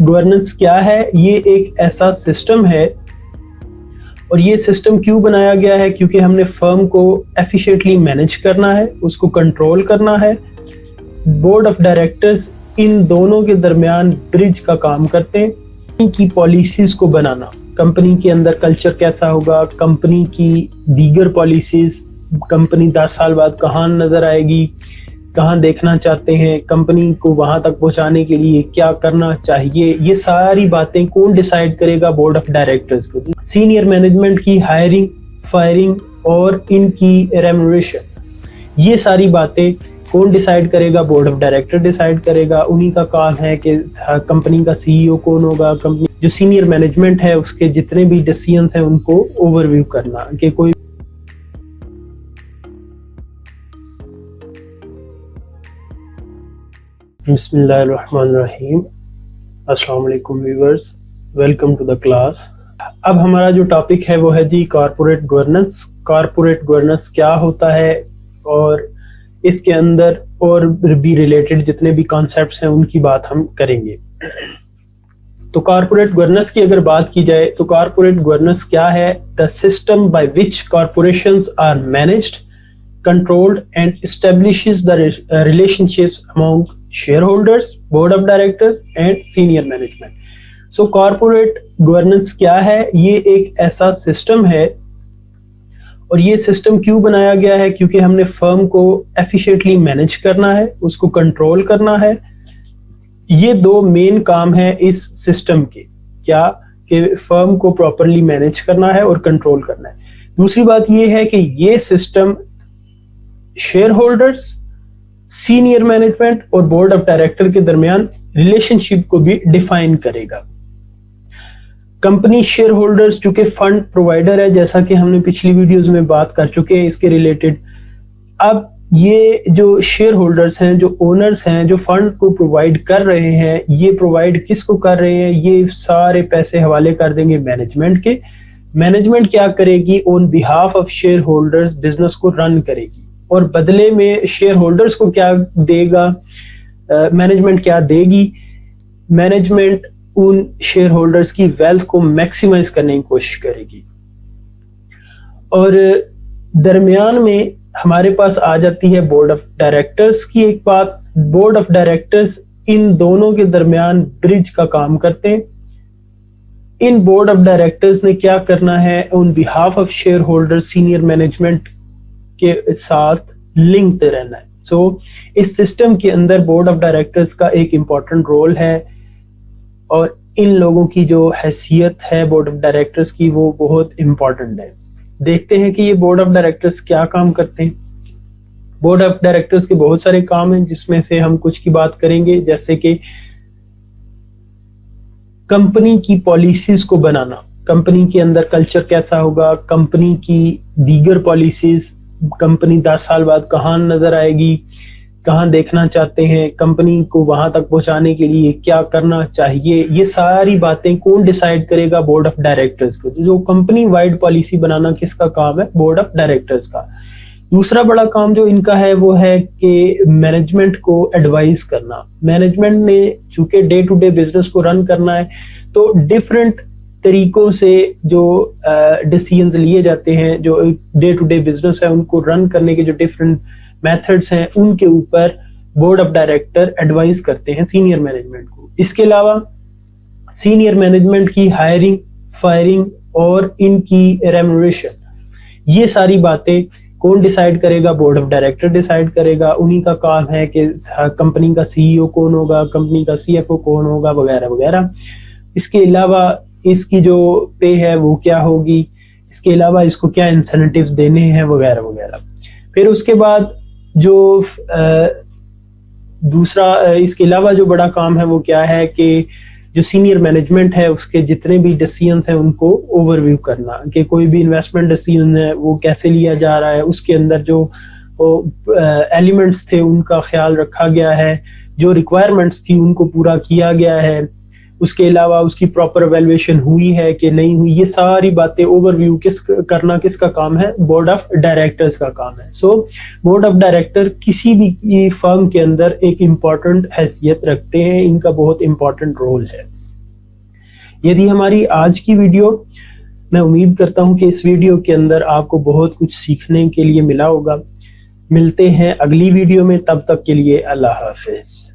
Governance क्या है? ये एक ऐसा सिस्टम है, और ये सिस्टम क्यों बनाया गया है? क्योंकि हमने फर्म को एफिशिएंटली मैनेज करना है, उसको कंट्रोल करना है। बोर्ड ऑफ डायरेक्टर्स इन दोनों के दरमियान ब्रिज का काम करते हैं। इनकी पॉलिसीज को बनाना, कंपनी के अंदर कल्चर कैसा होगा, कंपनी की दीगर पॉलिसीज, कंपनी 10 साल बाद कहाँ नजर आएगी, कहाँ देखना चाहते हैं, कंपनी को वहां तक पहुंचाने के लिए क्या करना चाहिए, ये सारी बातें कौन डिसाइड करेगा? बोर्ड ऑफ डायरेक्टर्स को। सीनियर मैनेजमेंट की हायरिंग, फायरिंग और इनकी रेम्यूनरेशन, ये सारी बातें कौन डिसाइड करेगा? बोर्ड ऑफ डायरेक्टर डिसाइड करेगा। उन्हीं का काम है कि कंपनी का सीईओ कौन होगा, कंपनी जो सीनियर मैनेजमेंट है उसके जितने भी डिसीजंस हैं उनको ओवरव्यू करना कि कोई बिस्मिल्लाहिर्रहमानिर्रहीम। अस्सलाम वालेकुम viewers, welcome to the class. अब हमारा जो टॉपिक है वो है जी कॉर्पोरेट गवर्नेंस। कॉर्पोरेट गवर्नेंस क्या होता है और इसके अंदर और भी रिलेटेड जितने भी कॉन्सेप्ट्स हैं उनकी बात हम करेंगे। तो कॉर्पोरेट गवर्नेंस की अगर बात की जाए तो कॉर्पोरेट गवर्नेंस क्या है? The system by which corporations are managed, controlled and establishes the relationships among shareholders, board of directors and senior management. So corporate governance क्या है? ये एक ऐसा सिस्टम है, और ये सिस्टम क्यों बनाया गया है? क्योंकि हमने फर्म को एफिशिएंटली मैनेज करना है, उसको कंट्रोल करना है। ये दो मेन काम है इस सिस्टम के, क्या कि फर्म को प्रॉपरली मैनेज करना है और कंट्रोल करना है। दूसरी बात ये है कि ये system share holders, senior management और बोर्ड ऑफ डायरेक्टर के दरमियान रिलेशनशिप को भी डिफाइन करेगा। कंपनी शेयर होल्डर्स चूंकि फंड प्रोवाइडर है, जैसा कि हमने पिछली वीडियोस में बात कर चुके हैं इसके रिलेटेड। अब ये जो शेयर होल्डर्स हैं, जो ओनर्स हैं, जो फंड को प्रोवाइड कर रहे हैं, ये प्रोवाइड किसको कर रहे हैं? ये सारे पैसे हवाले कर देंगे मैनेजमेंट के। मैनेजमेंट क्या करेगी? On behalf of share holders business को रन करेगी, और बदले में शेयर होल्डर्स को क्या देगा? मैनेजमेंट क्या देगी? मैनेजमेंट उन शेयर होल्डर्स की वेल्थ को मैक्सिमाइज करने की कोशिश करेगी। और दरमियान में हमारे पास आ जाती है बोर्ड ऑफ डायरेक्टर्स की एक बात। बोर्ड ऑफ डायरेक्टर्स इन दोनों के दरमियान ब्रिज का काम करते हैं। इन बोर्ड ऑफ डायरेक्टर्स ने क्या करना है? On behalf of share holders senior management के साथ लिंक्ड रहना है। सो इस सिस्टम के अंदर बोर्ड ऑफ डायरेक्टर्स का एक इंपॉर्टेंट रोल है, और इन लोगों की जो हैसियत है बोर्ड ऑफ डायरेक्टर्स की वो बहुत इंपॉर्टेंट है। देखते हैं कि ये बोर्ड ऑफ डायरेक्टर्स क्या काम करते हैं। बोर्ड ऑफ डायरेक्टर्स के बहुत सारे काम हैं, जिसमें से हम कुछ की बात करेंगे, जैसे कि कंपनी की पॉलिसीज को बनाना, कंपनी के अंदर कल्चर कैसा होगा, कंपनी की दीगर पॉलिसीज, कंपनी 10 साल बाद कहाँ नजर आएगी, कहाँ देखना चाहते हैं, कंपनी को वहां तक पहुंचाने के लिए क्या करना चाहिए, ये सारी बातें कौन डिसाइड करेगा? बोर्ड ऑफ डायरेक्टर्स को। जो कंपनी वाइड पॉलिसी बनाना किसका काम है? बोर्ड ऑफ डायरेक्टर्स का। दूसरा बड़ा काम जो इनका है वो है कि मैनेजमेंट को एडवाइस करना। मैनेजमेंट ने चूंकि डे टू डे बिजनेस को रन करना है, तो डिफरेंट तरीकों से जो डिसीजंस लिए जाते हैं, जो डे टू डे बिजनेस है उनको रन करने के जो डिफरेंट मेथड्स हैं, उनके ऊपर बोर्ड ऑफ डायरेक्टर एडवाइस करते हैं सीनियर मैनेजमेंट को। इसके अलावा सीनियर मैनेजमेंट की हायरिंग, फायरिंग और इनकी रेम्यूनरेशन, ये सारी बातें कौन डिसाइड करेगा? बोर्ड ऑफ डायरेक्टर डिसाइड करेगा। उन्हीं का काम है कि कंपनी का सीईओ कौन होगा, कंपनी का सीएफओ कौन होगा, वगैरह वगैरह। इसके अलावा इसकी जो पे है वो क्या होगी, इसके अलावा इसको क्या इंसेंटिव्स देने हैं, वगैरह वगैरह। फिर उसके बाद जो दूसरा इसके अलावा जो बड़ा काम है वो क्या है कि जो सीनियर मैनेजमेंट है उसके जितने भी डिसीजंस हैं उनको ओवरव्यू करना, कि कोई भी इन्वेस्टमेंट डिसीजन है वो कैसे लिया जा रहा है, उसके अंदर जो एलिमेंट्स थे उनका ख्याल रखा गया है, जो रिक्वायरमेंट्स थी उनको पूरा किया गया है, उसके अलावा उसकी प्रॉपर वैल्यूएशन हुई है कि नहीं हुई, ये सारी बातें ओवरव्यू करना किसका काम है? बोर्ड ऑफ डायरेक्टर्स का काम है। सो बोर्ड ऑफ डायरेक्टर किसी भी फर्म के अंदर एक इम्पॉर्टेंट हैसियत रखते हैं, इनका बहुत इम्पॉर्टेंट रोल है। यदि हमारी आज की वीडियो, मैं उम्मीद करता हूं कि इस वीडियो के अंदर आपको बहुत कुछ सीखने के लिए मिला होगा। मिलते हैं अगली वीडियो में, तब तक के लिए अल्लाह हाफिज।